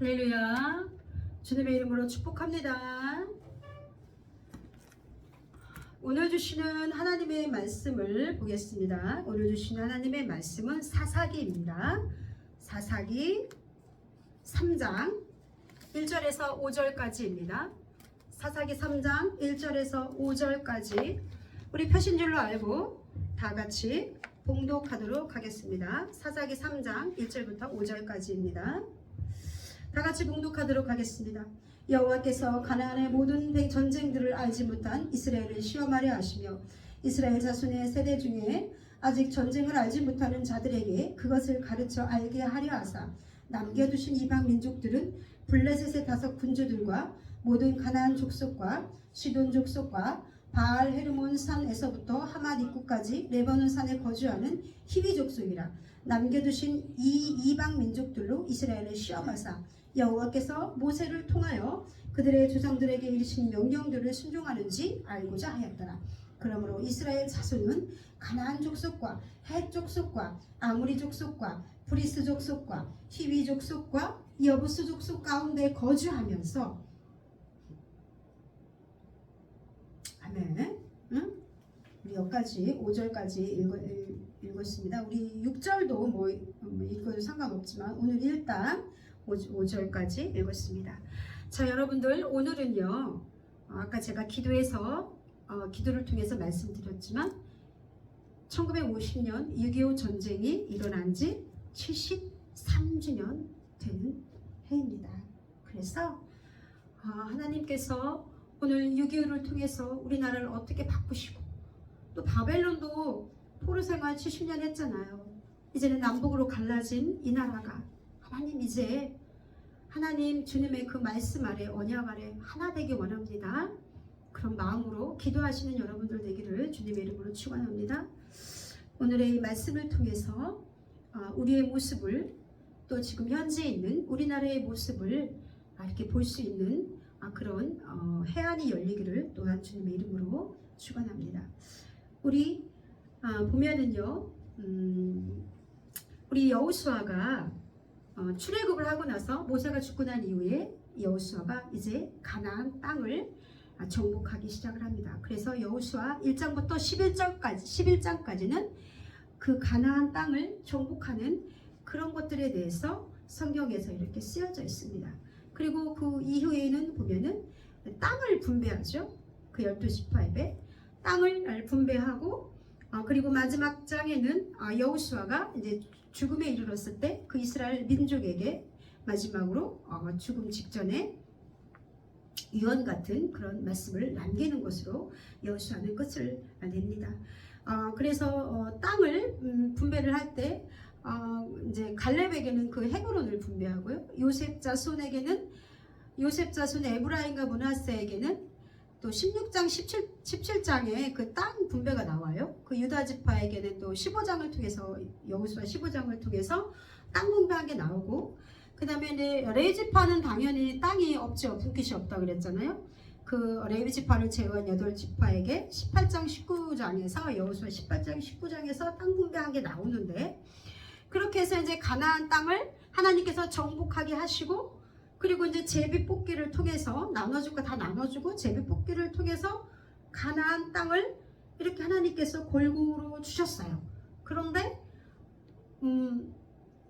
할렐루야. 주님의 이름으로 축복합니다. 오늘 주시는 하나님의 말씀을 보겠습니다. 오늘 주시는 하나님의 말씀은 사사기입니다. 사사기 3장 1절에서 5절까지입니다. 사사기 3장 1절에서 5절까지 우리 펴신 줄로 알고 다 같이 봉독하도록 하겠습니다. 사사기 3장 1절부터 5절까지입니다. 다 같이 봉독하도록 하겠습니다. 여호와께서 가나안의 모든 전쟁들을 알지 못한 이스라엘을 시험하려 하시며 이스라엘 자손의 세대 중에 아직 전쟁을 알지 못하는 자들에게 그것을 가르쳐 알게 하려 하사 남겨두신 이방 민족들은 블레셋의 5 군주들과 모든 가나안 족속과 시돈 족속과 바알 헤르몬 산에서부터 하맛 입구까지 레바논 산에 거주하는 히위 족속이라. 남겨두신 이 이방 민족들로 이스라엘을 시험하사 여호와께서 모세를 통하여 그들의 조상들에게 이르신 명령들을 순종하는지 알고자 하였더라. 그러므로 이스라엘 자손은 가나안 족속과 헷 족속과 아무리 족속과 브리스 족속과 히위 족속과 여부스 족속 가운데 거주하면서 아멘. 응? 우리 여기까지 5절까지 읽었습니다. 우리 6절도 읽어도 상관없지만 오늘 일단 5절까지 읽었습니다. 자, 여러분들 오늘은요, 아까 제가 기도를 통해서 말씀드렸지만 1950년 6.25 전쟁이 일어난 지 73주년 되는 해입니다. 그래서 하나님께서 오늘 6.25를 통해서 우리나라를 어떻게 바꾸시고 또 바벨론도 포로 생활 70년 했잖아요. 이제는 남북으로 갈라진 이 나라가 하나님 이제 하나님 주님의 그 말씀 아래 언약 아래 하나 되기 원합니다. 그런 마음으로 기도하시는 여러분들 되기를 주님의 이름으로 축원합니다. 오늘의 이 말씀을 통해서 우리의 모습을 또 지금 현재 있는 우리나라의 모습을 이렇게 볼 수 있는 그런 해안이 열리기를 또한 주님의 이름으로 축원합니다. 우리 보면은요, 우리 여호수아가 출애굽을 하고 나서 모세가 죽고 난 이후에 여호수아가 이제 가나안 땅을 정복하기 시작을 합니다. 그래서 여호수아 1장부터 11장까지는 그 가나안 땅을 정복하는 그런 것들에 대해서 성경에서 이렇게 쓰여져 있습니다. 그리고 그 이후에는 보면은 땅을 분배하죠. 그 12지파에 땅을 분배하고 그리고 마지막 장에는 여호수아가 이제 죽음에 이르렀을 때 그 이스라엘 민족에게 마지막으로 죽음 직전에 유언 같은 그런 말씀을 남기는 것으로 여호수아는 끝을 냅니다. 그래서 땅을 분배를 할 때 이제 갈렙에게는 그 헤브론을 분배하고요. 요셉 자손 에브라임과 므낫세에게는 또 16장 17장에 그 땅 분배가 나와요. 그 유다 지파에게는 또 15장을 통해서 여호수아 15장을 통해서 땅 분배한 게 나오고, 그 다음에 레위 지파는 당연히 땅이 없은 곳이 없다 그랬잖아요. 그 레위 지파를 제외한 8지파에게 18장 19장에서 여호수아 18장 19장에서 땅 분배한 게 나오는데, 그렇게 해서 이제 가나안 땅을 하나님께서 정복하게 하시고, 그리고 이제 제비 뽑기를 통해서 나눠줄 거 다 나눠주고 제비 뽑기를 통해서 가나안 땅을 이렇게 하나님께서 골고루 주셨어요. 그런데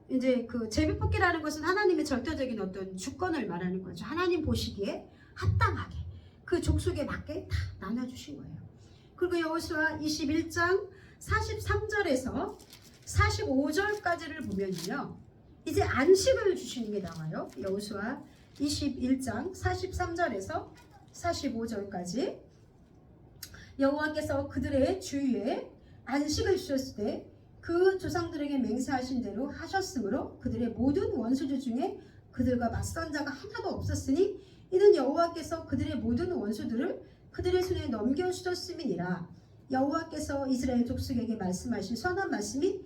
이제 그 제비 뽑기라는 것은 하나님의 절대적인 어떤 주권을 말하는 거죠. 하나님 보시기에 합당하게 그 족속에 맞게 다 나눠주신 거예요. 그리고 여호수아 21장 43절에서 45절까지를 보면요, 이제 안식을 주시는 게 나와요. 여호수아 21장 43절에서 45절까지 여호와께서 그들의 주위에 안식을 주셨을 때 그 조상들에게 맹세하신 대로 하셨으므로 그들의 모든 원수들 중에 그들과 맞선 자가 하나도 없었으니 이는 여호와께서 그들의 모든 원수들을 그들의 손에 넘겨주셨음이니라. 여호와께서 이스라엘 족속에게 말씀하신 선한 말씀이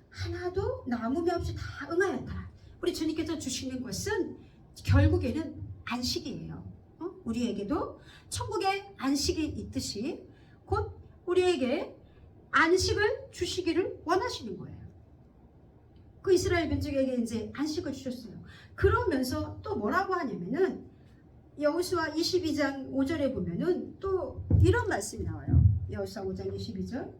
하나도 남음이 없이 다 응하였다. 우리 주님께서 주시는 것은 결국에는 안식이에요. 우리에게도 천국에 안식이 있듯이 곧 우리에게 안식을 주시기를 원하시는 거예요. 그 이스라엘 민족에게 이제 안식을 주셨어요. 그러면서 또 뭐라고 하냐면은 여호수아 22장 5절에 보면은 또 이런 말씀이 나와요. 여호수아 5장 22절.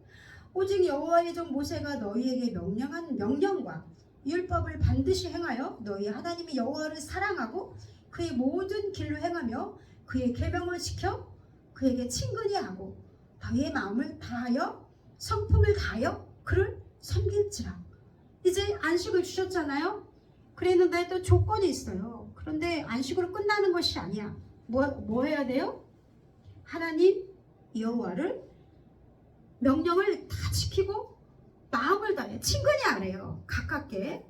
오직 여호와의 종 모세가 너희에게 명령한 명령과 율법을 반드시 행하여 너희 하나님이 여호와를 사랑하고 그의 모든 길로 행하며 그의 계명을 지켜 그에게 친근히 하고 너희의 마음을 다하여 성품을 다하여 그를 섬길지라. 이제 안식을 주셨잖아요. 그랬는데 또 조건이 있어요. 그런데 안식으로 끝나는 것이 아니야. 뭐 해야 돼요? 하나님 여호와를 명령을 다 지키고 마음을 다해 친근히 하래요. 가깝게.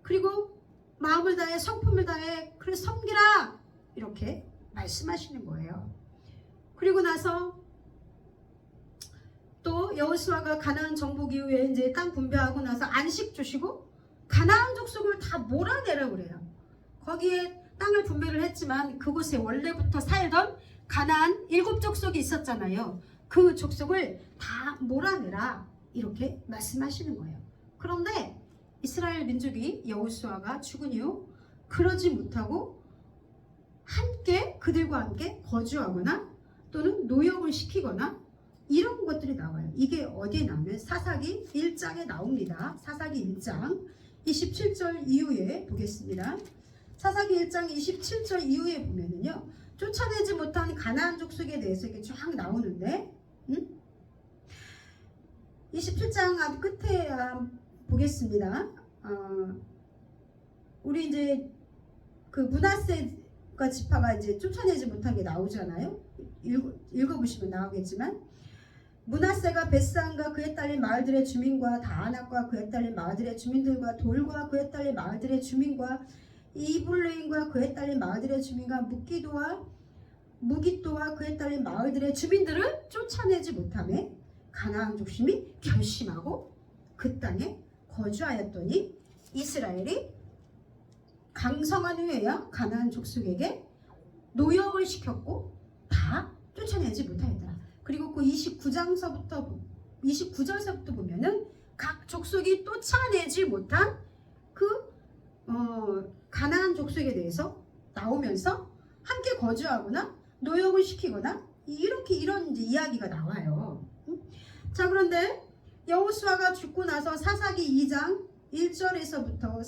그리고 마음을 다해 성품을 다해 그를 섬기라. 이렇게 말씀하시는 거예요. 그리고 나서 또 여호수아가 가나안 정복 이후에 이제 땅 분배하고 나서 안식 주시고 가나안 족속을 다 몰아내라고 그래요. 거기에 땅을 분배를 했지만 그곳에 원래부터 살던 가나안 7족속이 있었잖아요. 그 족속을 다 몰아내라 이렇게 말씀하시는 거예요. 그런데 이스라엘 민족이 여호수아가 죽은 이후 그러지 못하고 함께 그들과 함께 거주하거나 또는 노역을 시키거나 이런 것들이 나와요. 이게 어디에 나오면 사사기 1장에 나옵니다. 사사기 1장 27절 이후에 보겠습니다. 사사기 1장 27절 이후에 보면은요, 쫓아내지 못한 가나안 족속에 대해서 이렇게 쫙 나오는데, 27장 앞 끝에 보겠습니다. 우리 이제 그 므낫세가 지파가 이제 쫓아내지 못한 게 나오잖아요. 읽어보시면 나오겠지만, 므낫세가 벳산과 그에 딸린 마을들의 주민과 다아낙과 그에 딸린 마을들의 주민들과 돌과 그에 딸린 마을들의 주민과 이블레인과 그에 딸린 마을들의 주민과 무깃도와 그에 딸린 마을들의 주민들을 쫓아내지 못하며 가나안 족심이 결심하고 그 땅에 거주하였더니 이스라엘이 강성한 후에야 가나안 족속에게 노역을 시켰고 다 쫓아내지 못하였더라. 그리고 그 29절서부터 보면은 각 족속이 쫓아내지 못한 그 가나안 족속에 대해서 나오면서 함께 거주하거나 노역을 시키거나 이런 이제 이야기가 나와요. 자, 그런데 여호수아가 죽고 나서 사사기 2장 1절에서부터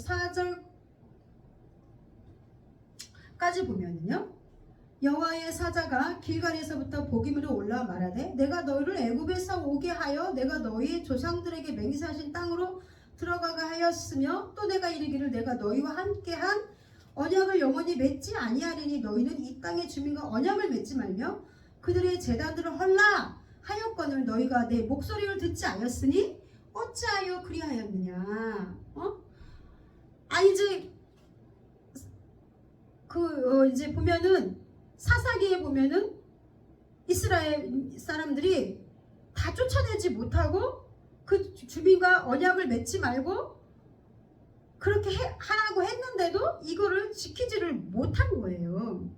4절까지 보면은요, 여호와의 사자가 길갈에서부터 복임으로 올라와 말하되 내가 너희를 애굽에서 오게 하여 내가 너희의 조상들에게 맹세하신 땅으로 들어가게 하였으며 또 내가 이르기를 내가 너희와 함께한 언약을 영원히 맺지 아니하리니 너희는 이 땅의 주민과 언약을 맺지 말며 그들의 제단들을 헐라 하였거늘 너희가 내 목소리를 듣지 않았으니 어찌하여 그리하였느냐. 이제 보면은 사사기에 보면은 이스라엘 사람들이 다 쫓아내지 못하고 그 주민과 언약을 맺지 말고 그렇게 하라고 했는데도 이거를 지키지를 못한 거예요.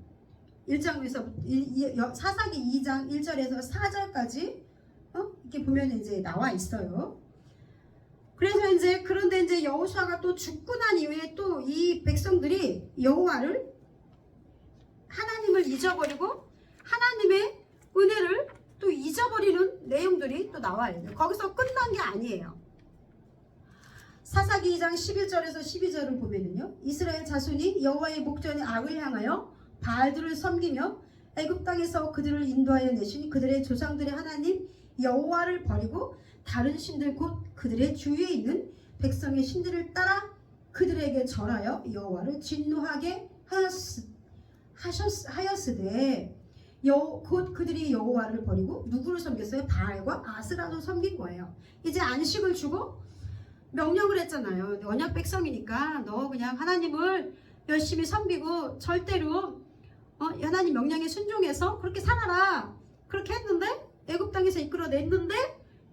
1장에서 사사기 2장 1절에서 4절까지 이렇게 보면 이제 나와 있어요. 그래서 이제 그런데 이제 여호수아가 또 죽고 난 이후에 또 이 백성들이 하나님을 잊어버리고 하나님의 은혜를 또 잊어버리는 내용들이 또 나와요. 거기서 끝난 게 아니에요. 사사기 2장 11절에서 12절을 보면은요, 이스라엘 자손이 여호와의 목전에 악을 향하여 바알들을 섬기며 애굽 땅에서 그들을 인도하여 내신 그들의 조상들의 하나님 여호와를 버리고 다른 신들 곧 그들의 주위에 있는 백성의 신들을 따라 그들에게 절하여 여호와를 진노하게 하였으되 곧 그들이 여호와를 버리고 누구를 섬겼어요? 바알과 아스라도 섬긴 거예요. 이제 안식을 주고 명령을 했잖아요. 언약 백성이니까 너 그냥 하나님을 열심히 섬기고 절대로 하나님 명령에 순종해서 그렇게 살아라. 그렇게 했는데 애굽 땅에서 이끌어냈는데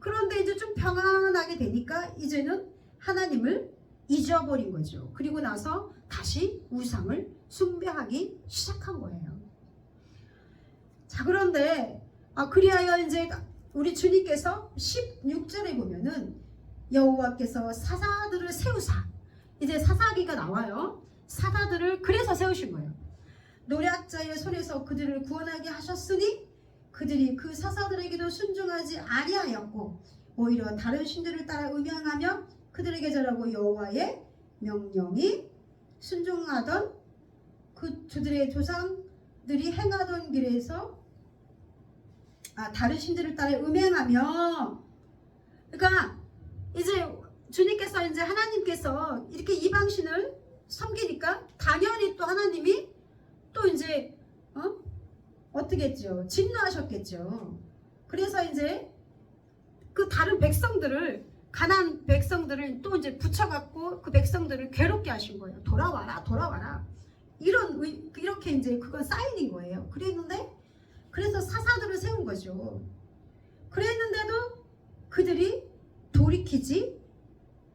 그런데 이제 좀 평안하게 되니까 이제는 하나님을 잊어버린 거죠. 그리고 나서 다시 우상을 숭배하기 시작한 거예요. 자, 그런데 그리하여 이제 우리 주님께서 16절에 보면은 여호와께서 사사들을 세우사, 이제 사사기가 나와요. 사사들을 그래서 세우신 거예요. 노략자의 손에서 그들을 구원하게 하셨으니 그들이 그 사사들에게도 순종하지 아니하였고 오히려 다른 신들을 따라 음양하며 그들에게 절하고 여호와의 명령이 순종하던 그 그들의 조상들이 행하던 길에서 다른 신들을 따라 음행하며, 그러니까 이제 주님께서 이제 하나님께서 이렇게 이방신을 섬기니까 당연히 또 하나님이 또 이제 어떻게 했죠? 진노하셨겠죠. 그래서 이제 그 다른 백성들을, 가나안 백성들을 또 이제 붙여갖고 그 백성들을 괴롭게 하신 거예요. 돌아와라, 돌아와라. 이렇게 이제 그건 사인인 거예요. 그래서 사사들을 세운 거죠. 그랬는데도 그들이 돌이키지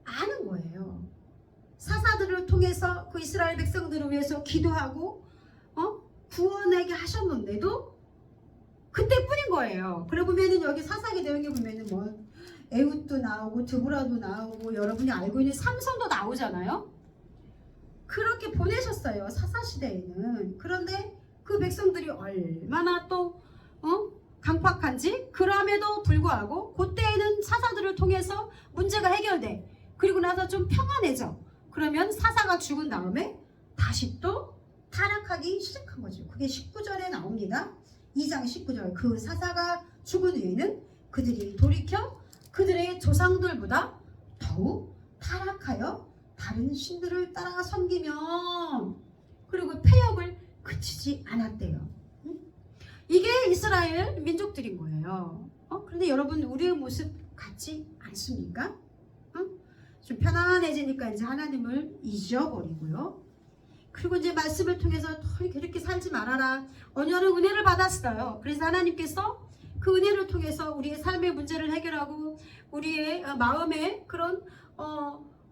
않은 거예요. 사사들을 통해서 그 이스라엘 백성들을 위해서 기도하고 구원하게 하셨는데도 그때뿐인 거예요. 그러고 보면은 여기 사사기 내용에 보면은 뭐 에훗도 나오고 드보라도 나오고 여러분이 알고 있는 삼손도 나오잖아요. 그렇게 보내셨어요, 사사 시대에는. 그런데 그 백성들이 얼마나 또 강팍한지, 그럼에도 불구하고 그때에는 사사들을 통해서 문제가 해결돼. 그리고 나서 좀 평안해져. 그러면 사사가 죽은 다음에 다시 또 타락하기 시작한 거죠. 그게 19절에 나옵니다. 2장 19절. 그 사사가 죽은 후에는 그들이 돌이켜 그들의 조상들보다 더욱 타락하여 다른 신들을 따라 섬기며, 그리고 패역을 그치지 않았대요. 이게 이스라엘 민족들인 거예요. 그런데 여러분, 우리의 모습 같지 않습니까? 좀 편안해지니까 이제 하나님을 잊어버리고요. 그리고 이제 말씀을 통해서 그렇게 살지 말아라. 언약의 은혜를 받았어요. 그래서 하나님께서 그 은혜를 통해서 우리의 삶의 문제를 해결하고 우리의 마음의 그런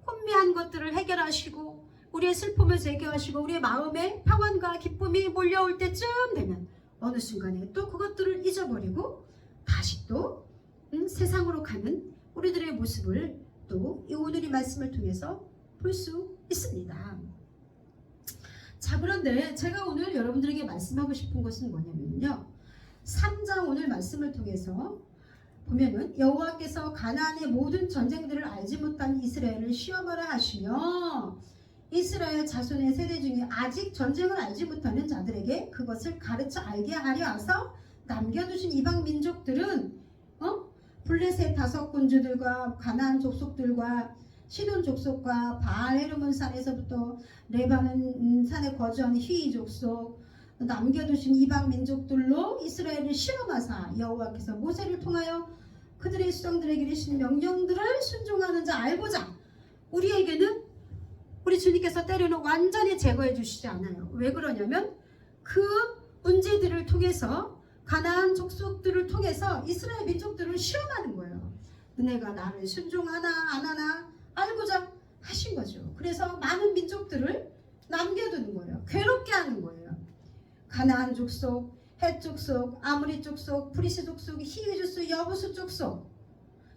혼미한 것들을 해결하시고 우리의 슬픔을 제거하시고 우리의 마음에 평안과 기쁨이 몰려올 때쯤 되면 어느 순간에 또 그것들을 잊어버리고 다시 또 세상으로 가는 우리들의 모습을 또 이 오늘의 말씀을 통해서 볼 수 있습니다. 자, 그런데 제가 오늘 여러분들에게 말씀하고 싶은 것은 뭐냐면요, 3장 오늘 말씀을 통해서 보면은 여호와께서 가나안의 모든 전쟁들을 알지 못한 이스라엘을 시험하라 하시며 이스라엘 자손의 세대 중에 아직 전쟁을 알지 못하는 자들에게 그것을 가르쳐 알게 하려 하서 남겨두신 이방 민족들은 블레셋 다섯 군주들과 가나안 족속들과 시돈 족속과 바알 헤르몬 산에서부터 레바논 산에 거주한 히위 족속, 남겨두신 이방 민족들로 이스라엘을 시험하사 여호와께서 모세를 통하여 그들의 수장들에게 내리신 명령들을 순종하는 자 알고자, 우리에게는 우리 주님께서 때로는 완전히 제거해 주시지 않아요. 왜 그러냐면 그 문제들을 통해서 가나안 족속들을 통해서 이스라엘 민족들을 시험하는 거예요. 너네가 나를 순종하나 안 하나 알고자 하신 거죠. 그래서 많은 민족들을 남겨두는 거예요. 괴롭게 하는 거예요. 가나안 족속, 헷 족속, 아므리 족속, 브리스 족속, 히위 족속, 여부수 족속,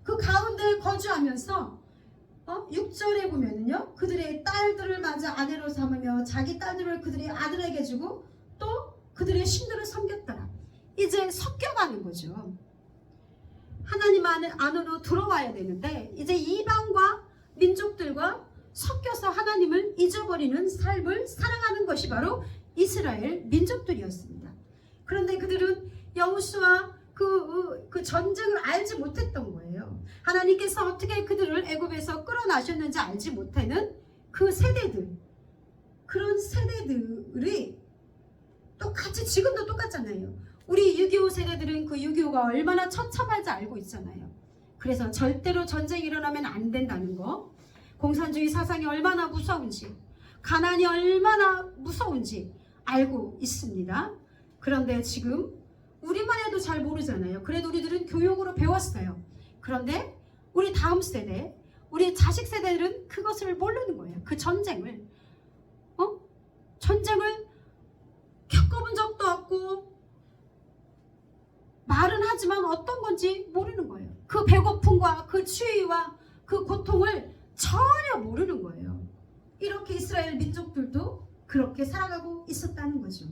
그 가운데 거주하면서 6절에 보면은요, 그들의 딸들을 맞아 아내로 삼으며 자기 딸들을 그들의 아들에게 주고 또 그들의 신들을 섬겼더라. 이제 섞여가는 거죠. 하나님 안으로 들어와야 되는데 이제 이방과 민족들과 섞여서 하나님을 잊어버리는 삶을 살아가는 것이 바로 이스라엘 민족들이었습니다. 그런데 그들은 여호수아 그 전쟁을 알지 못했던 거예요. 하나님께서 어떻게 그들을 애굽에서 끌어나셨는지 알지 못하는 그 세대들, 그런 세대들이 똑같이 지금도 똑같잖아요. 우리 6.25 세대들은 그 6.25가 얼마나 처참한지 알고 있잖아요. 그래서 절대로 전쟁이 일어나면 안 된다는 거, 공산주의 사상이 얼마나 무서운지, 가난이 얼마나 무서운지 알고 있습니다. 그런데 지금 우리만 해도 잘 모르잖아요. 그래도 우리들은 교육으로 배웠어요. 그런데 우리 다음 세대, 우리 자식 세대들은 그것을 모르는 거예요. 그 전쟁을 겪어본 적도 없고 말은 하지만 어떤 건지 모르는 거예요. 그 배고픔과 그 추위와 그 고통을 전혀 모르는 거예요. 이렇게 이스라엘 민족들도 그렇게 살아가고 있었다는 거죠.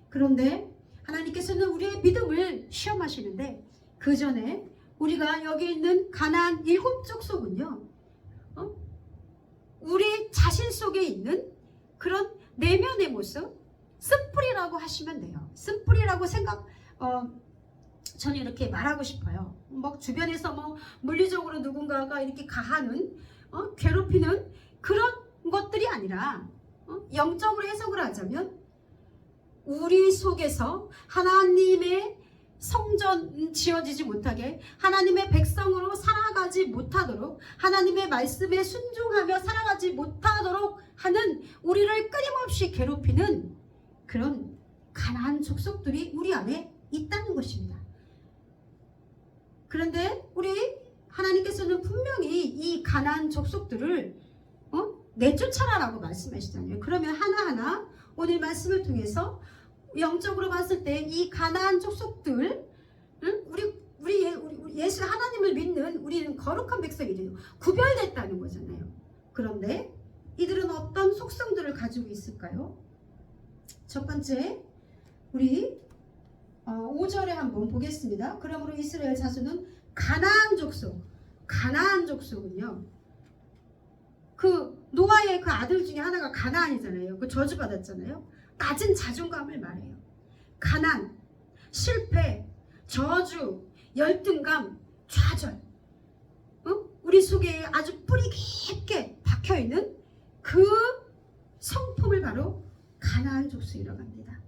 그런데 하나님께서는 우리의 믿음을 시험하시는데 그 전에 우리가 여기 있는 가나안 7족속은요, 우리 자신 속에 있는 그런 내면의 모습, 쓴뿌리라고 하시면 돼요. 쓴뿌리라고 저는 이렇게 말하고 싶어요. 뭐 주변에서 뭐 물리적으로 누군가가 이렇게 가하는, 괴롭히는 그런 것들이 아니라, 영적으로 해석을 하자면 우리 속에서 하나님의 성전 지어지지 못하게, 하나님의 백성으로 살아가지 못하도록, 하나님의 말씀에 순종하며 살아가지 못하도록 하는, 우리를 끊임없이 괴롭히는 그런 가나안 족속들이 우리 안에 있다는 것입니다. 그런데 우리 하나님께서는 분명히 이 가나안 족속들을 내쫓아라라고 말씀하시잖아요. 그러면 하나하나 오늘 말씀을 통해서 영적으로 봤을 때 이 가나안 족속들, 우리 예수 하나님을 믿는 우리는 거룩한 백성이래요. 구별됐다는 거잖아요. 그런데 이들은 어떤 속성들을 가지고 있을까요? 첫 번째, 우리 5절에 한번 보겠습니다. 그러므로 이스라엘 자손은 가나안 족속은요, 그 노아의 그 아들 중에 하나가 가나안이잖아요. 그 저주받았잖아요. 낮은 자존감을 말해요. 가난, 실패, 저주, 열등감, 좌절, 우리 속에 아주 뿌리 깊게 박혀있는 그 성품을 바로 가나안 족속이라고 합니다.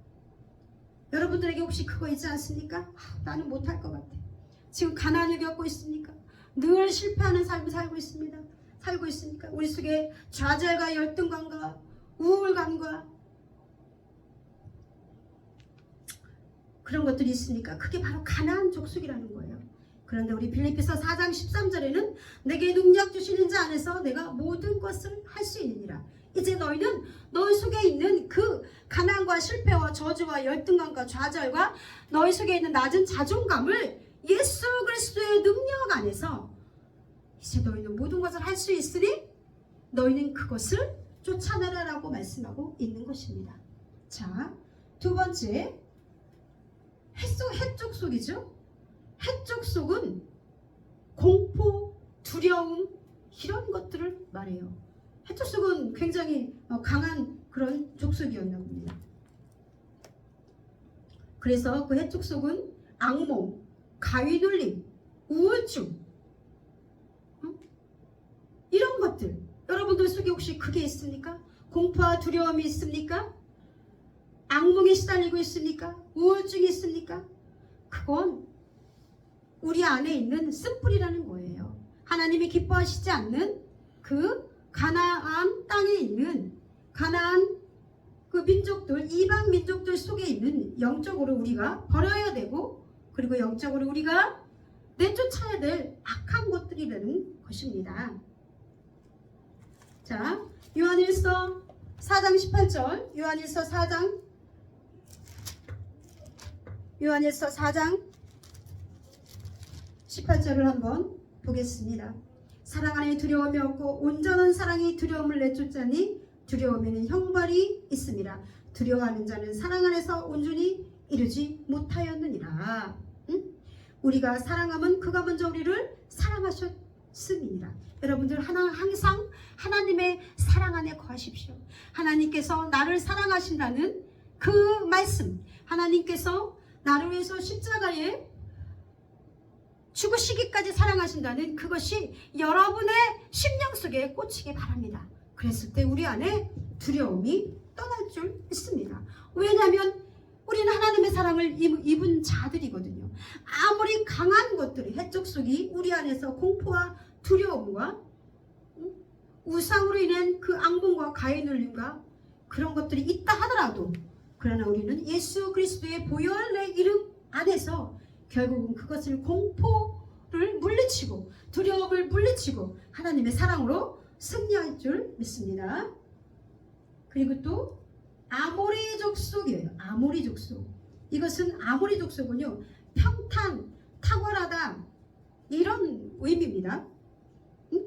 여러분들에게 혹시 그거 있지 않습니까? 나는 못할 것 같아. 지금 가난을 겪고 있습니까? 늘 실패하는 삶을 살고 있습니까? 우리 속에 좌절과 열등감과 우울감과 그런 것들이 있습니까? 그게 바로 가나안 족속이라는 거예요. 그런데 우리 빌립비서 4장 13절에는 내게 능력 주시는 자 안에서 내가 모든 것을 할 수 있느니라. 이제 너희는 너희 속에 있는 그 가난과 실패와 저주와 열등감과 좌절과 너희 속에 있는 낮은 자존감을 예수 그리스도의 능력 안에서 이제 너희는 모든 것을 할 수 있으니 너희는 그것을 쫓아내라라고 말씀하고 있는 것입니다. 자, 두 번째, 해족속이죠. 해족속은 공포, 두려움 이런 것들을 말해요. 해족속은 굉장히 강한 그런 족속이었나 봅니다. 그래서 그 해족속은 악몽, 가위눌림, 우울증, 이런 것들, 여러분들 속에 혹시 그게 있습니까? 공포와 두려움이 있습니까? 악몽에 시달리고 있습니까? 우울증이 있습니까? 그건 우리 안에 있는 쓴뿌리라는 거예요. 하나님이 기뻐하시지 않는 그 가나안 땅에 있는 가나안 그 민족들, 이방 민족들 속에 있는 영적으로 우리가 버려야 되고, 그리고 영적으로 우리가 내쫓아야 될 악한 것들이라는 것입니다. 자, 요한일서 4장 18절, 요한일서 4장 18절을 한번 보겠습니다. 사랑 안에 두려움이 없고 온전한 사랑이 두려움을 내쫓자니 두려움에는 형벌이 있습니다. 두려워하는 자는 사랑 안에서 온전히 이루지 못하였느니라. 우리가 사랑하면 그가 먼저 우리를 사랑하셨음이니라. 여러분들 항상 하나님의 사랑 안에 거하십시오. 하나님께서 나를 사랑하신다는 그 말씀, 하나님께서 나를 위해서 십자가에 죽으시기까지 사랑하신다는 그것이 여러분의 심령 속에 꽂히기 바랍니다. 그랬을 때 우리 안에 두려움이 떠날 줄 믿습니다. 왜냐하면 우리는 하나님의 사랑을 입은 자들이거든요. 아무리 강한 것들이, 해족속이 우리 안에서 공포와 두려움과 우상으로 인한 그 악몽과 가위눌림과 그런 것들이 있다 하더라도, 그러나 우리는 예수 그리스도의 보혈의 이름 안에서 결국은 그것을, 공포를 물리치고 두려움을 물리치고 하나님의 사랑으로 승리할 줄 믿습니다. 그리고 또 아모리 족속이에요. 아모리 족속. 이것은 아모리 족속은요, 평탄, 탁월하다 이런 의미입니다.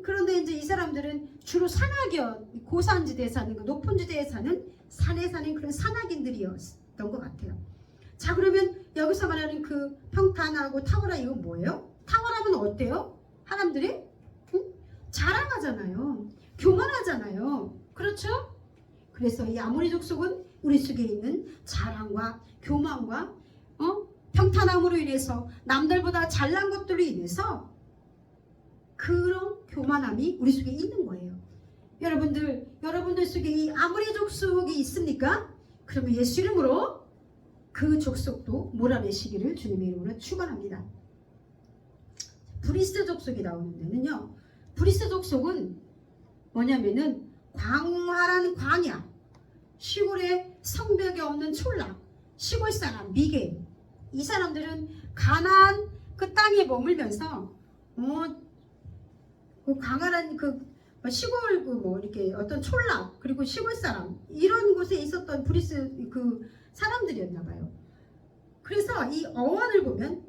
그런데 이제 이 사람들은 주로 산악이요, 고산지대에 사는 거, 높은 지대에 사는 산에 사는 그런 산악인들이었던 것 같아요. 자, 그러면 여기서 말하는 그 평탄하고 탁월하 이건 뭐예요? 탁월하면 어때요? 사람들이 자랑하잖아요. 교만하잖아요. 그렇죠? 그래서 이 아모리 족속은 우리 속에 있는 자랑과 교만과 평탄함으로 인해서 남들보다 잘난 것들로 인해서 그런 교만함이 우리 속에 있는 거예요. 여러분들 속에 이 아모리 족속이 있습니까? 그러면 예수 이름으로 그 족속도 몰아내시기를 주님의 이름으로 축원합니다. 브리스 족속이 나오는 데는요, 브리스 족속은 뭐냐면은 광활한 광야, 시골에 성벽이 없는 촌락, 시골 사람, 미개, 이 사람들은 가나안 그 땅에 머물면서 그 광활한 그 시골 이렇게 어떤 촌락, 그리고 시골 사람, 이런 곳에 있었던 브리스 그 사람들이었나 봐요. 그래서 이 어원을 보면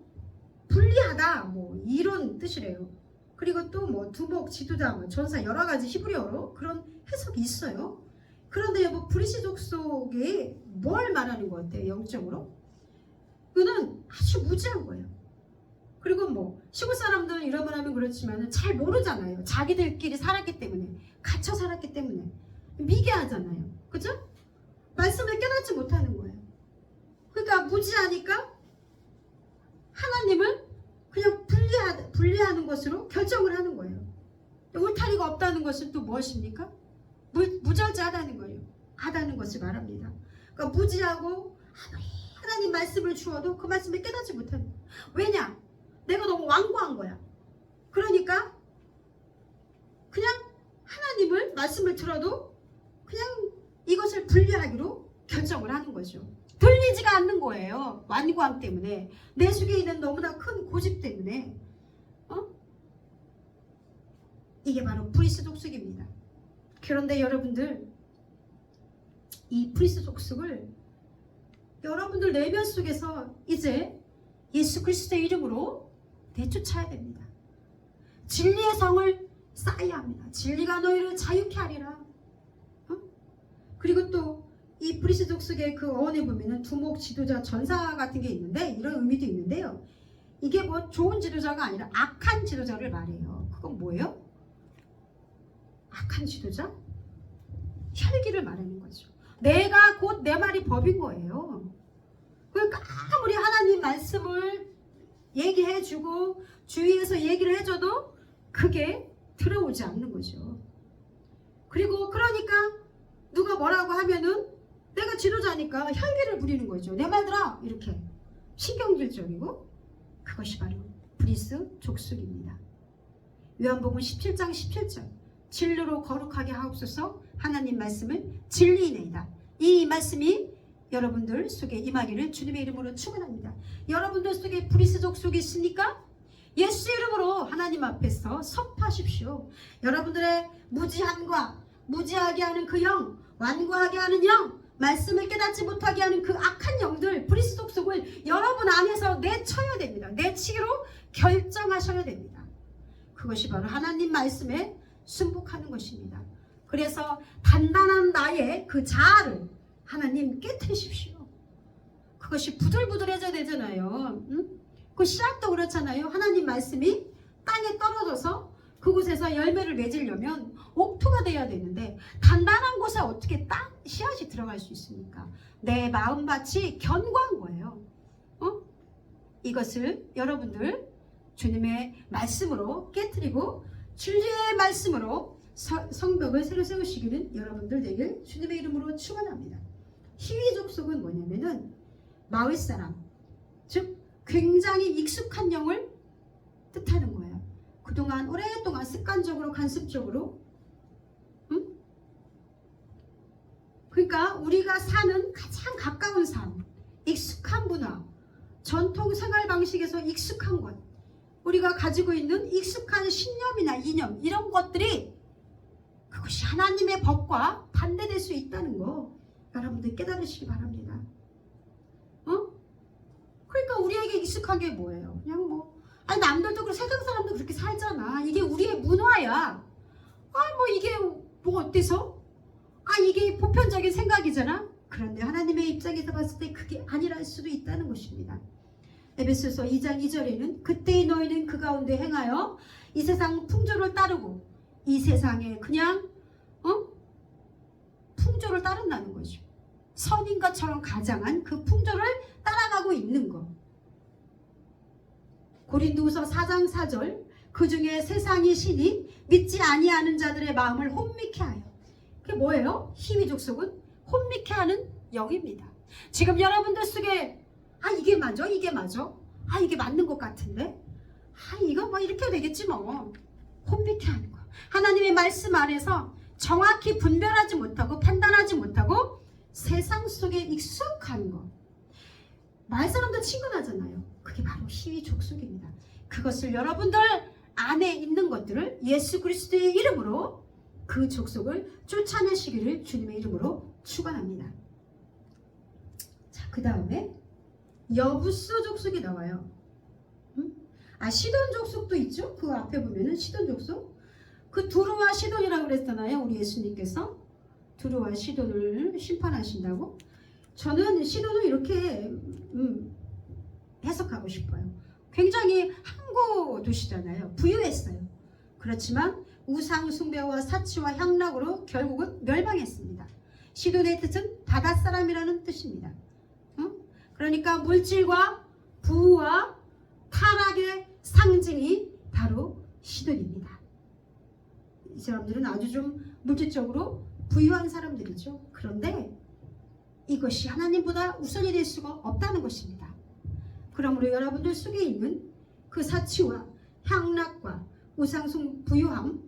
불리하다 이런 뜻이래요. 그리고 또 두목, 지도자, 전사, 여러 가지 히브리어로 그런 해석이 있어요. 그런데 브리스 족속이 뭘 말하는 것 같아요? 영적으로 그는 아주 무지한 거예요. 그리고 시골 사람들은 이런 말 하면 그렇지만 잘 모르잖아요. 자기들끼리 살았기 때문에, 갇혀 살았기 때문에 미개하잖아요. 그죠? 말씀을 깨닫지 못하는 거예요. 그러니까 무지하니까 하나님을 그냥 분리하는 것으로 결정을 하는 거예요. 울타리가 없다는 것은 또 무엇입니까? 무절제하다는 거예요. 하다는 것을 말합니다. 그러니까 무지하고 하나님 말씀을 주어도 그 말씀을 깨닫지 못하는 거예요. 왜냐? 내가 너무 완고한 거야. 그러니까 그냥 하나님을 말씀을 들어도 그냥 이것을 분리하기로 결정을 하는 거죠. 들리지가 않는 거예요. 완고함 때문에, 내 속에 있는 너무나 큰 고집 때문에. 이게 바로 브리스 족속입니다. 그런데 여러분들, 이 브리스 족속을 여러분들 내면 속에서 이제 예수 그리스도의 이름으로 내쫓아야 됩니다. 진리의 성을 쌓아야 합니다. 진리가 너희를 자유케 하리라. 그리고 또 이 브리스 족속의 그 어원에 보면은 두목, 지도자, 전사 같은 게 있는데, 이런 의미도 있는데요. 이게 좋은 지도자가 아니라 악한 지도자를 말해요. 그건 뭐예요? 악한 지도자? 혈기를 말하는 거죠. 내가 곧 내 말이 법인 거예요. 그러니까 아무리 하나님 말씀을 얘기해주고 주위에서 얘기를 해줘도 그게 들어오지 않는 거죠. 그리고 그러니까 누가 뭐라고 하면은 내가 지도자니까 혈기를 부리는 거죠. 내 말 들어! 이렇게 신경질적이고, 그것이 바로 브리스 족속입니다. 요한복음 17장 17절, 진리로 거룩하게 하옵소서. 하나님 말씀을 진리이네이다. 이 말씀이 여러분들 속에 임하기를 주님의 이름으로 축원합니다. 여러분들 속에 브리스 족속이 있습니까? 예수 이름으로 하나님 앞에서 선포하십시오. 여러분들의 무지함과 무지하게 하는 그 영, 완고하게 하는 영, 말씀을 깨닫지 못하게 하는 그 악한 영들, 브리스 족속을 여러분 안에서 내쳐야 됩니다. 내치기로 결정하셔야 됩니다. 그것이 바로 하나님 말씀에 순복하는 것입니다. 그래서 단단한 나의 그 자아를 하나님 깨트리십시오. 그것이 부들부들해져야 되잖아요. 그 씨앗도 그렇잖아요. 하나님 말씀이 땅에 떨어져서 그곳에서 열매를 맺으려면 옥토가 돼야 되는데, 단단한 곳에 어떻게 씨앗이 들어갈 수 있습니까? 내 마음밭이 견고한 거예요. 이것을 여러분들 주님의 말씀으로 깨트리고 진리의 말씀으로 성벽을 새로 세우시기는 여러분들 되길 주님의 이름으로 축원합니다. 히위 족속은 뭐냐면은 마을 사람, 즉 굉장히 익숙한 영을 뜻하는 거예요. 그동안 오랫동안 습관적으로 간습적으로, 그러니까 우리가 사는 가장 가까운 삶, 익숙한 문화, 전통 생활 방식에서 익숙한 것, 우리가 가지고 있는 익숙한 신념이나 이념, 이런 것들이 그것이 하나님의 법과 반대될 수 있다는 거 여러분들 깨달으시기 바랍니다. 그러니까 우리에게 익숙한 게 뭐예요? 그냥 아니 남들도 그렇고 세상 사람도 그렇게 살잖아. 이게 우리의 문화야. 뭐 이게 뭐 어때서? 이게 보편적인 생각이잖아. 그런데 하나님의 입장에서 봤을 때 그게 아니랄 수도 있다는 것입니다. 에베소서 2장 2절에는 그때의 너희는 그 가운데 행하여 이 세상 풍조를 따르고 이 세상에 그냥 풍조를 따른다는 거죠. 선인 것처럼 가장한 그 풍조를 따라가고 있는 거. 고린도후서 4장 4절 그 중에 세상이 신이 믿지 아니하는 자들의 마음을 혼미케 하여. 그게 뭐예요? 희위 족속은 혼미케 하는 영입니다. 지금 여러분들 속에 이게 맞아? 이게 맞아? 이게 맞는 것 같은데? 이거 뭐 이렇게 되겠지 뭐. 혼미케 하는 거. 하나님의 말씀 안에서 정확히 분별하지 못하고 판단하지 못하고 세상 속에 익숙한 거. 말 사람도 친근하잖아요. 그게 바로 희위 족속입니다. 그것을 여러분들 안에 있는 것들을 예수 그리스도의 이름으로 그 족속을 쫓아내시기를 주님의 이름으로 축원합니다. 자, 그 다음에 여부스 족속이 나와요. 시돈 족속도 있죠. 그 앞에 보면은 시돈 족속. 그 두루와 시돈이라고 그랬잖아요. 우리 예수님께서 두루와 시돈을 심판하신다고. 저는 시돈을 이렇게 해석하고 싶어요. 굉장히 항구 도시잖아요. 부유했어요. 그렇지만 우상 숭배와 사치와 향락으로 결국은 멸망했습니다. 시돈의 뜻은 바닷사람이라는 뜻입니다. 그러니까 물질과 부와 타락의 상징이 바로 시돈입니다. 이 사람들은 아주 좀 물질적으로 부유한 사람들이죠. 그런데 이것이 하나님보다 우선이 될 수가 없다는 것입니다. 그러므로 여러분들 속에 있는 그 사치와 향락과 우상숭 부유함,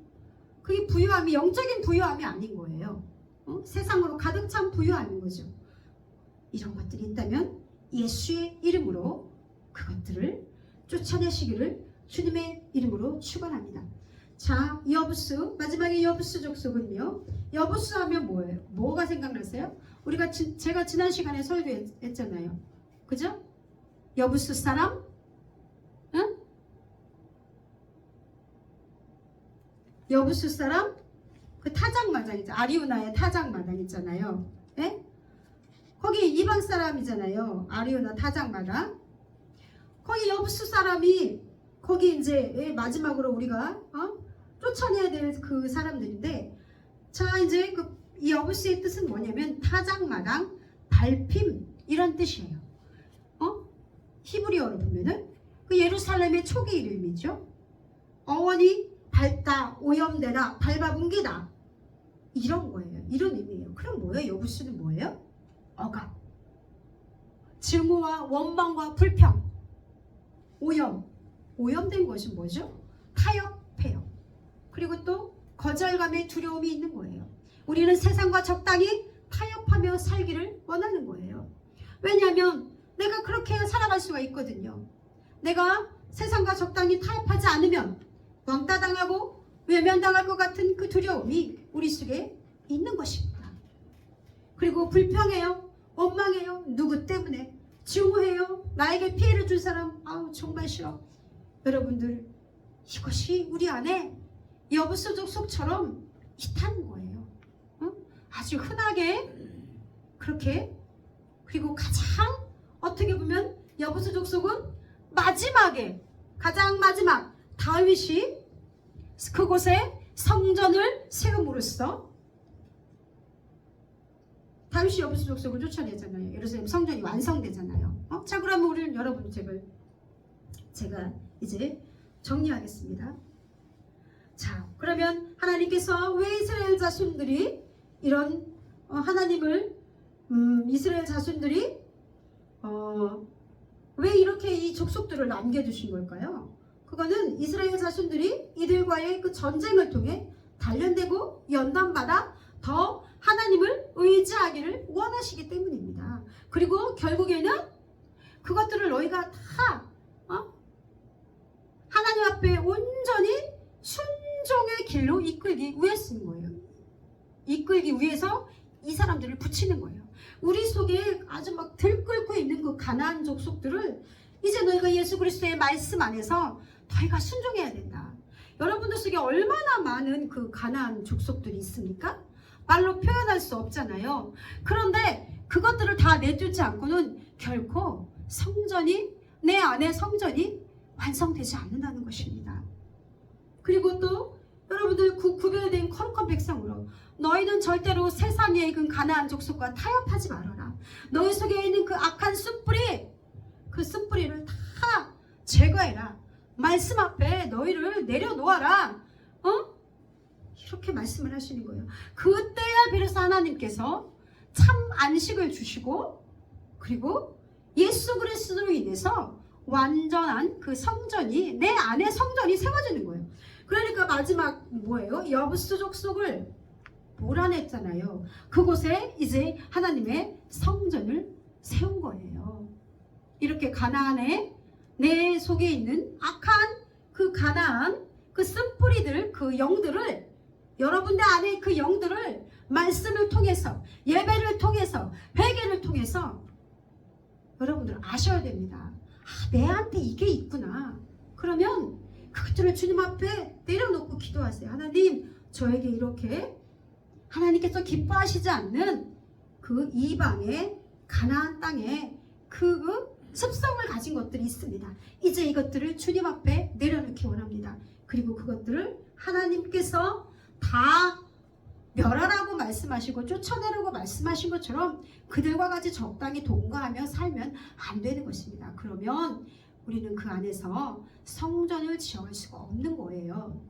그게 부유함이 영적인 부유함이 아닌 거예요. 세상으로 가득 찬 부유함인 거죠. 이런 것들이 있다면 예수의 이름으로 그것들을 쫓아내시기를 주님의 이름으로 축원합니다. 자, 여부스, 마지막에 여부스 족속은요. 여부스 하면 뭐예요? 뭐가 생각나세요? 우리가 제가 지난 시간에 설교했잖아요. 그죠? 여부스 사람? 응? 여부스 사람? 그 타작마당, 아리우나의 타작마당 있잖아요. 예? 거기 이방 사람이잖아요. 아리우나 타작마당. 거기 여부스 사람이 거기 이제 마지막으로 우리가 쫓아내야 될 그 사람들인데, 자 이제 이 여부스의 뜻은 뭐냐면 타작마당, 밟힘 이런 뜻이에요. 히브리어로 보면은 그 예루살렘의 초기 이름이죠. 어원이 밟다, 오염되다, 밟아뭉개다 이런 거예요. 이런 의미예요. 그럼 뭐예요? 여부스는 뭐예요? 억압, 증오와 원망과 불평, 오염된 것이 뭐죠? 타협, 폐역, 그리고 또 거절감의 두려움이 있는 거예요. 우리는 세상과 적당히 타협하며 살기를 원하는 거예요. 왜냐하면 내가 그렇게 살아갈 수가 있거든요. 내가 세상과 적당히 타협하지 않으면 왕따 당하고 외면당할 것 같은 그 두려움이 우리 속에 있는 것입니다. 그리고 불평해요, 원망해요. 누구 때문에? 증오해요. 나에게 피해를 준 사람, 정말 싫어. 여러분들, 이것이 우리 안에 여부스 족속처럼 있다는 거예요. 아주 흔하게 그렇게. 그리고 가장 어떻게 보면 여부스 족속은 마지막에, 가장 마지막 다윗이 그곳에 성전을 세움으로써 다윗이 여부스 족속을 쫓아내잖아요. 예루살렘 성전이 완성되잖아요. 자, 그러면 우리는 여러분 제가 이제 정리하겠습니다. 자, 그러면 하나님께서 왜 이스라엘 자손들이 이런 하나님을 이스라엘 자손들이 왜 이렇게 이 족속들을 남겨주신 걸까요? 그거는 이스라엘 자손들이 이들과의 그 전쟁을 통해 단련되고 연단받아 더 하나님을 의지하기를 원하시기 때문입니다. 그리고 결국에는 그것들을 너희가 다 하나님 앞에 온전히 순종의 길로 이끌기 위해 쓰는 거예요. 이끌기 위해서 이 사람들을 붙이는 거예요. 우리 속에 아주 막 들끓고 있는 그 가나안 족속들을 이제 너희가 예수 그리스도의 말씀 안에서 너희가 순종해야 된다. 여러분들 속에 얼마나 많은 그 가나안 족속들이 있습니까? 말로 표현할 수 없잖아요. 그런데 그것들을 다 내쫓지 않고는 결코 성전이, 내 안에 성전이 완성되지 않는다는 것입니다. 그리고 또 여러분들 구별된 거룩한 백성으로 너희는 절대로 세상에 익은 가나안 족속과 타협하지 말아라. 너희 속에 있는 그 악한 숯불이, 그 숯불이를 다 제거해라. 말씀 앞에 너희를 내려놓아라. 이렇게 말씀을 하시는 거예요. 그때야 비로소 하나님께서 참 안식을 주시고, 그리고 예수 그리스도로 인해서 완전한 그 성전이, 내 안에 성전이 세워지는 거예요. 그러니까 마지막 뭐예요? 여부스 족속을 몰아냈잖아요. 그곳에 이제 하나님의 성전을 세운 거예요. 이렇게 가나안에 내 속에 있는 악한 그 가나안, 그 쓴뿌리들, 그 영들을, 여러분들 안에 그 영들을 말씀을 통해서, 예배를 통해서, 회개를 통해서 여러분들 아셔야 됩니다. 내한테 이게 있구나. 그러면 그것들을 주님 앞에 내려놓고 기도하세요. 하나님, 저에게 이렇게 하나님께서 기뻐하시지 않는 그 이방의 가나안 땅에 그 습성을 가진 것들이 있습니다. 이제 이것들을 주님 앞에 내려놓기 원합니다. 그리고 그것들을 하나님께서 다 멸하라고 말씀하시고 쫓아내라고 말씀하신 것처럼 그들과 같이 적당히 동거하며 살면 안 되는 것입니다. 그러면 우리는 그 안에서 성전을 지어갈 수가 없는 거예요.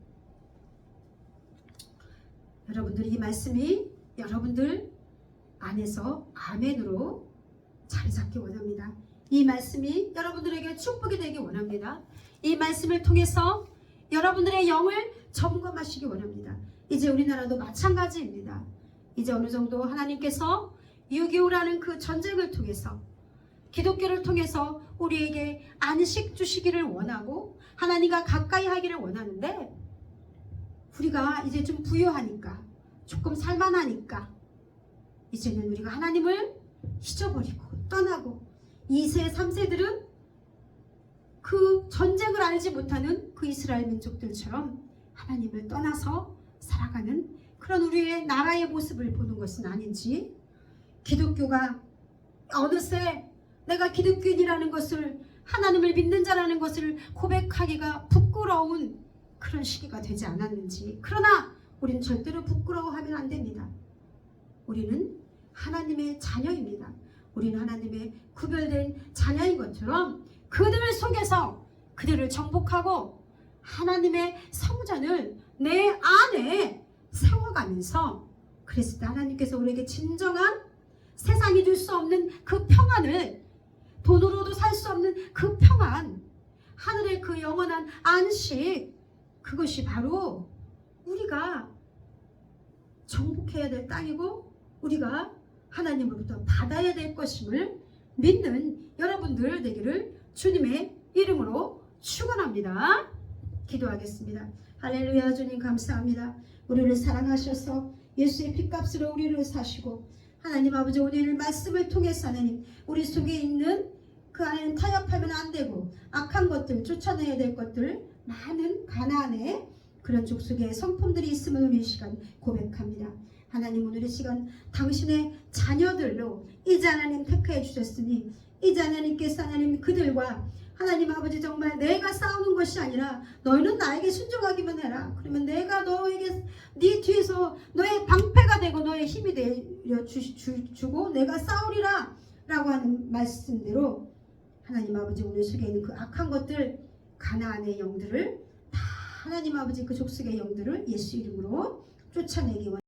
여러분들, 이 말씀이 여러분들 안에서 아멘으로 자리 잡기 원합니다. 이 말씀이 여러분들에게 축복이 되기 원합니다. 이 말씀을 통해서 여러분들의 영을 점검하시기 원합니다. 이제 우리나라도 마찬가지입니다. 이제 어느 정도 하나님께서 6.25라는 그 전쟁을 통해서, 기독교를 통해서 우리에게 안식 주시기를 원하고 하나님과 가까이 하기를 원하는데, 우리가 이제 좀 부유하니까, 조금 살만하니까 이제는 우리가 하나님을 잊어버리고 떠나고, 2세, 3세들은 그 전쟁을 알지 못하는 그 이스라엘 민족들처럼 하나님을 떠나서 살아가는 그런 우리의 나라의 모습을 보는 것은 아닌지, 기독교가 어느새 내가 기독교인이라는 것을, 하나님을 믿는 자라는 것을 고백하기가 부끄러운 그런 시기가 되지 않았는지. 그러나 우리는 절대로 부끄러워하면 안 됩니다. 우리는 하나님의 자녀입니다. 우리는 하나님의 구별된 자녀인 것처럼 그들 속에서 그들을 정복하고 하나님의 성전을 내 안에 세워가면서, 그랬을 때 하나님께서 우리에게 진정한, 세상이 줄 수 없는 그 평안을, 돈으로도 살 수 없는 그 평안, 하늘의 그 영원한 안식, 그것이 바로 우리가 정복해야 될 땅이고 우리가 하나님으로부터 받아야 될 것임을 믿는 여러분들 되기를 주님의 이름으로 축원합니다. 기도하겠습니다. 할렐루야. 주님 감사합니다. 우리를 사랑하셔서 예수의 피값으로 우리를 사시고, 하나님 아버지, 오늘 말씀을 통해서 하나님 우리 속에 있는 그 안에는 타협하면 안 되고 악한 것들, 쫓아내야 될 것들, 많은 가나안의 그런 족속의 성품들이 있음을 우리 이 시간 고백합니다. 하나님, 오늘 이 시간 당신의 자녀들로 이제 하나님 택하여 주셨으니, 이제 하나님께서 하나님 그들과 하나님 아버지, 정말 내가 싸우는 것이 아니라 너희는 나에게 순종하기만 해라. 그러면 내가 너에게, 네 뒤에서 너의 방패가 되고 너의 힘이 되어 주고 내가 싸우리라 라고 하는 말씀대로 하나님 아버지, 오늘 속에 있는 그 악한 것들, 가나안의 영들을 다 하나님 아버지 그 족속의 영들을 예수 이름으로 쫓아내기 원합니다.